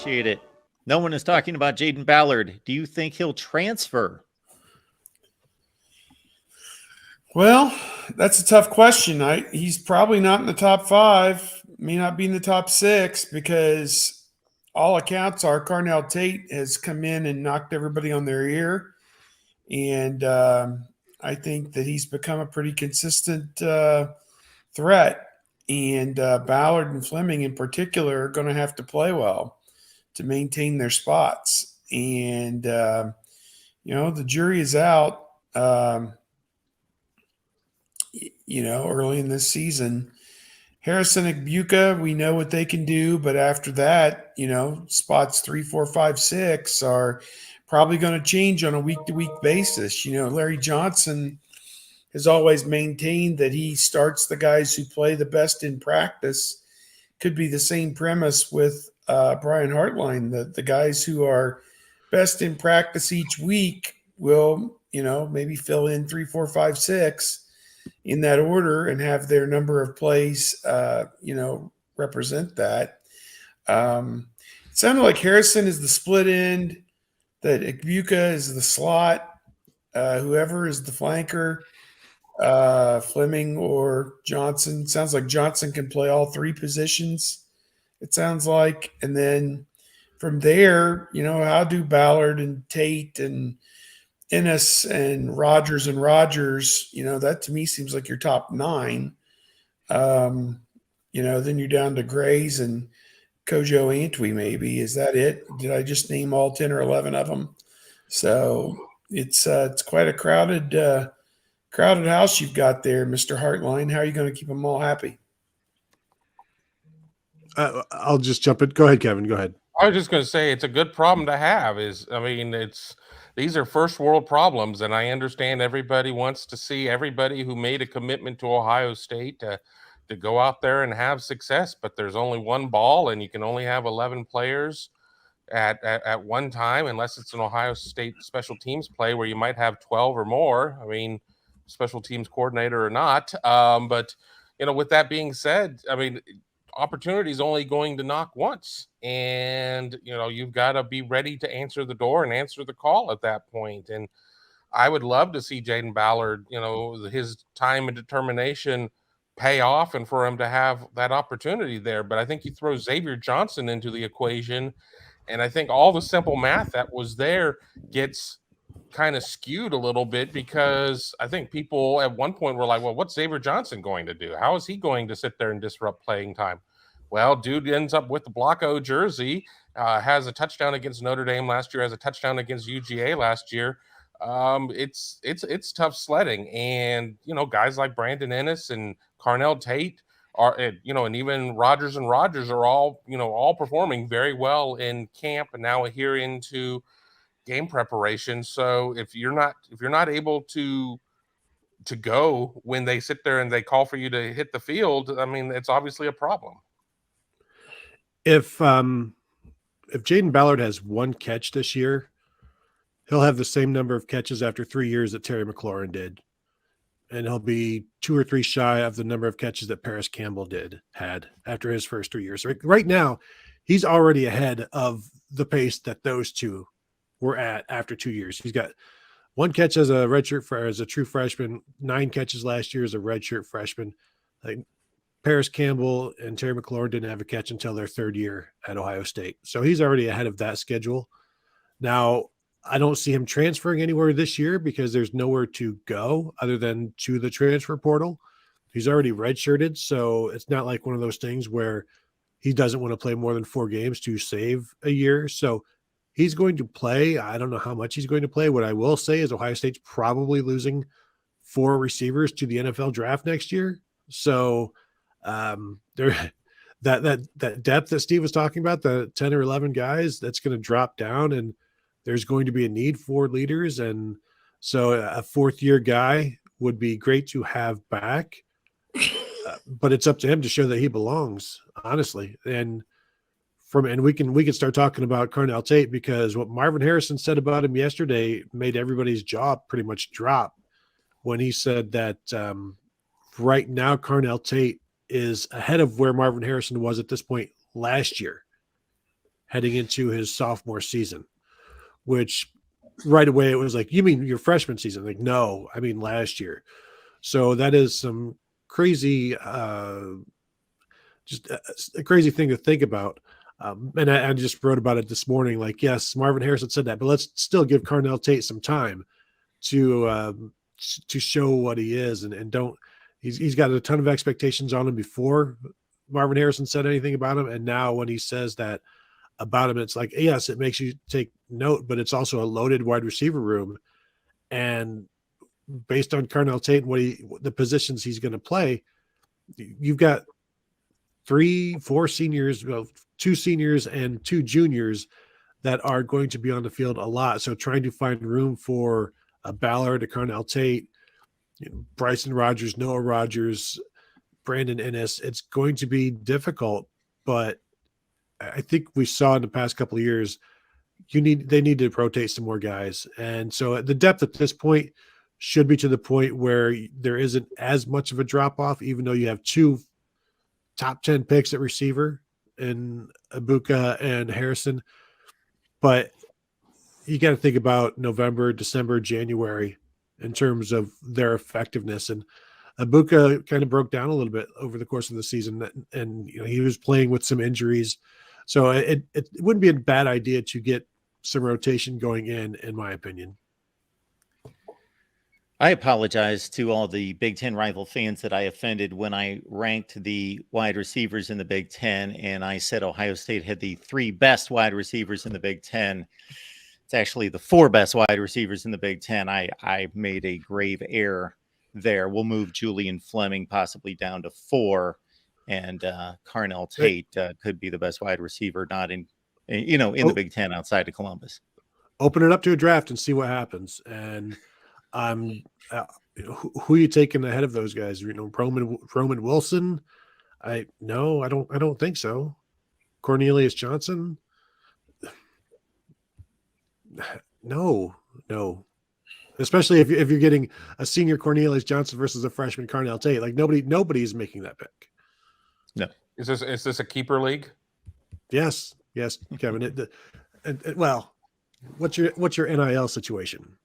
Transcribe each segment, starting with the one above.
Appreciate it. No one is talking about Jaydan Ballard. Do you think he'll transfer? Well, that's a tough question. He's probably not in the top 5, may not be in the top 6, because all accounts are Carnell Tate has come in and knocked everybody on their ear. And I think that he's become a pretty consistent threat. And Ballard and Fleming in particular are going to have to play well to maintain their spots. And, the jury is out. Early in this season, Harrison and Buka, we know what they can do, but after that, spots 3, 4, 5, 6 are probably going to change on a week-to-week basis. Larry Johnson has always maintained that he starts the guys who play the best in practice. Could be the same premise with Brian Hartline. The guys who are best in practice each week will, maybe fill in 3, 4, 5, 6 in that order and have their number of plays, represent that. It sounded like Harrison is the split end, that Ibuka is the slot, whoever is the flanker, Fleming or Johnson. Sounds like Johnson can play all 3 positions, it sounds like. And then from there, how do Ballard and Tate and Ennis and Rogers, that to me seems like your top 9. Then you're down to Grays and Kojo Antwi maybe. Is that it? Did I just name all 10 or 11 of them? So it's quite a crowded house you've got there, Mr. Hartline. How are you going to keep them all happy? I'll just jump in. Go ahead, Kevin. Go ahead. I was just going to say it's a good problem to have. These are first world problems, and I understand everybody wants to see everybody who made a commitment to Ohio State to go out there and have success, but there's only one ball, and you can only have 11 players at one time, unless it's an Ohio State special teams play where you might have 12 or more. Special teams coordinator or not. But with that being said, opportunity is only going to knock once, and you've got to be ready to answer the door and answer the call at that point. And I would love to see Jaydan Ballard, his time and determination pay off and for him to have that opportunity there. But I think you throw Xavier Johnson into the equation, and I think all the simple math that was there gets kind of skewed a little bit, because I think people at one point were like, well, what's Xavier Johnson going to do? How is he going to sit there and disrupt playing time? Well, dude ends up with the Block O jersey, has a touchdown against Notre Dame last year, has a touchdown against UGA last year. It's tough sledding. And, guys like Brandon Ennis and Carnell Tate are, and even Rogers are all performing very well in camp and now here into game preparation. So if you're not able to go when they sit there and they call for you to hit the field, it's obviously a problem. If Jaydan Ballard has 1 catch this year, he'll have the same number of catches after 3 years that Terry McLaurin did, and he'll be 2 or 3 shy of the number of catches that Paris Campbell had after his first 3 years. Right now, he's already ahead of the pace that those two were at after 2 years. He's got 1 catch as a redshirt as a true freshman, 9 catches last year as a redshirt freshman. Paris Campbell and Terry McLaurin didn't have a catch until their 3rd year at Ohio State. So he's already ahead of that schedule. Now, I don't see him transferring anywhere this year because there's nowhere to go other than to the transfer portal. He's already redshirted, so it's not like one of those things where he doesn't want to play more than 4 games to save a year. So he's going to play. I don't know how much he's going to play. What I will say is Ohio State's probably losing 4 receivers to the NFL draft next year. So that depth that Steve was talking about, the 10 or 11 guys, that's going to drop down, and there's going to be a need for leaders. And so a 4th-year guy would be great to have back, but it's up to him to show that he belongs, honestly. And we can start talking about Carnell Tate, because what Marvin Harrison said about him yesterday made everybody's jaw pretty much drop when he said that right now Carnell Tate is ahead of where Marvin Harrison was at this point last year, heading into his sophomore season, which right away it was like, you mean your freshman season? Like, no, I mean last year. So that is some crazy, just a crazy thing to think about. And I just wrote about it this morning. Like, yes, Marvin Harrison said that, but let's still give Carnell Tate some time to show what he is, and don't. He's got a ton of expectations on him before Marvin Harrison said anything about him, and now when he says that about him, it's like, yes, it makes you take note, but it's also a loaded wide receiver room, and based on Carnell Tate and the positions he's going to play, you've got 3-4 seniors, well, 2 seniors and 2 juniors that are going to be on the field a lot. So trying to find room for a Ballard, a Carnell Tate, Bryson Rogers, Noah Rogers, Brandon Ennis, it's going to be difficult. But I think we saw in the past couple of years, they need to rotate some more guys. And so the depth at this point should be to the point where there isn't as much of a drop off, even though you have 2 top 10 picks at receiver in Ibuka and Harrison. But you got to think about November, December, January in terms of their effectiveness. And Ibuka kind of broke down a little bit over the course of the season, and he was playing with some injuries. So it wouldn't be a bad idea to get some rotation going in my opinion. I apologize to all the Big Ten rival fans that I offended when I ranked the wide receivers in the Big Ten, and I said Ohio State had the 3 best wide receivers in the Big Ten. It's actually the 4 best wide receivers in the Big Ten. I made a grave error there. We'll move Julian Fleming possibly down to 4, and Carnell Tate could be the best wide receiver, not in the Big Ten outside of Columbus. Open it up to a draft and see what happens. And who are you taking ahead of those guys? Roman Wilson? I don't think so. Cornelius Johnson? No. Especially if you're getting a senior Cornelius Johnson versus a freshman Carnell Tate. Like nobody's making that pick. No. Is this a keeper league? Yes, Kevin. Well, what's your NIL situation?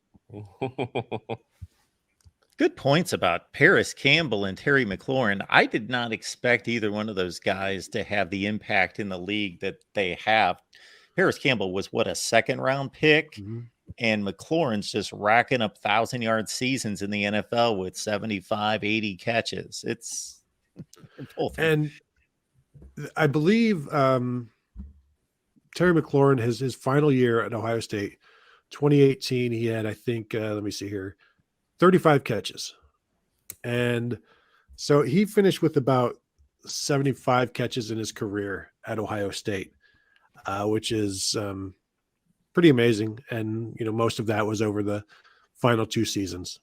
Good points about Paris Campbell and Terry McLaurin. I did not expect either one of those guys to have the impact in the league that they have. Paris Campbell was a 2nd-round pick, and McLaurin's just racking up 1,000-yard seasons in the NFL with 75, 80 catches. It's both. And I believe Terry McLaurin his final year at Ohio State, 2018, he had, I think, let me see here, 35 catches. And so he finished with about 75 catches in his career at Ohio State, which is pretty amazing. And, most of that was over the final 2 seasons.